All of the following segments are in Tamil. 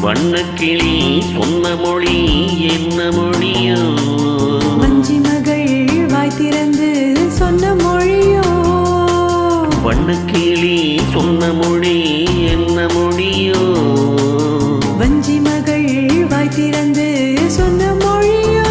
வண்ணக்கிளி சொன்ன மொழி என்ன மொழியோ? வஞ்சி மகள் வாய் திறந்து சொன்ன மொழியோ? வண்ணக்கிளி சொன்ன மொழி என்ன மொழியோ? வஞ்சி மகள் வாய் திறந்து சொன்ன மொழியோ?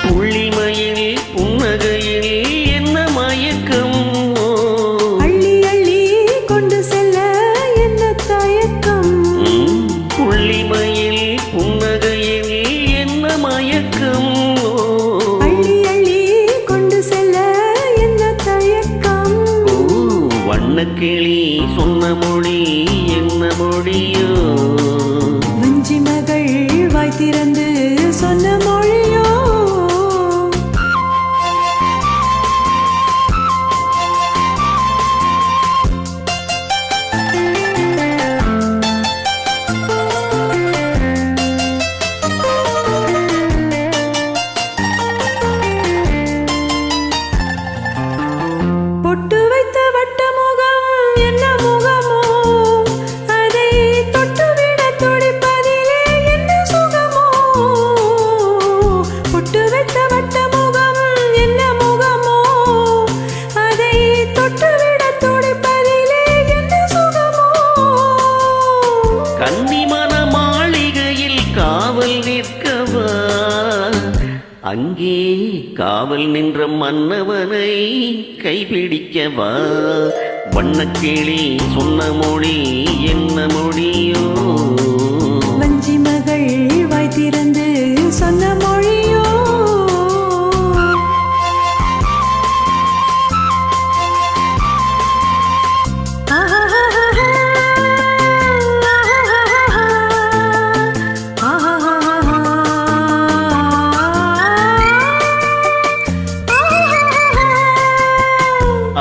புள்ளிமயில் புன்னகையில் என்ன மயக்கம்? அள்ளி அள்ளி கொண்டு செல்ல என்ன தயக்கம்? புள்ளிமயில் புன்னகையில் என்ன மயக்கம்? அள்ளி அள்ளி கொண்டு செல்ல என்ன தயக்கம்? வண்ணக்கிளி சொன்ன மொழி என்ன மொழியோ? வஞ்சி மகள் வாய் திறந்து சொன்ன மொழியோ? பொட்டு வைத்த வட்ட முகம் என்ன முகமோ? அதை தொட்டுவிட துடிப்பதிலே என்ன சுகமோ? பொட்டு வைத்த வட்ட முகம் என்ன முகமோ? அதை தொட்டுவிட துடிப்பதிலே என்ன சுகமோ? கன்னிமன மாளிகையில் காவல் நிற்கவா? அங்கே காவல் நின்ற மன்னவனை கைப்பிடிக்கவா? வண்ணக்கிளி சொன்ன மொழி என்ன மொழியோ? வஞ்சி மகள் வாய் திறந்து சொன்ன மொழியோ?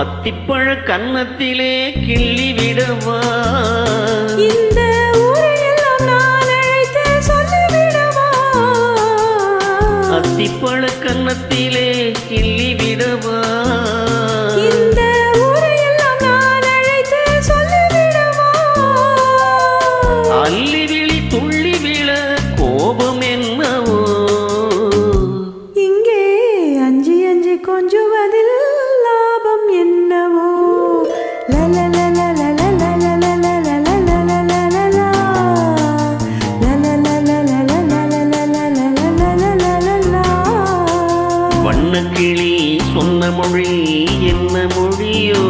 அத்திப்பழ கன்னத்திலே கிள்ளி விடவா? இந்த ஊரையெல்லாம் நான் அழைத்து சொல்லிவிடவா? அத்திப்பழ கன்னத்திலே கிள்ளி விடவா? இந்த ஊரையெல்லாம் நான் அழைத்து சொல்லிவிடவா? அள்ளி விழி துள்ளி விழ கோபம் என்னவோ? இங்கே அஞ்சி அஞ்சி கொஞ்சுவதில் லாபம் என்னவோ? வண்ணக்கிளி சொன்ன மொழி என்ன மொழியோ?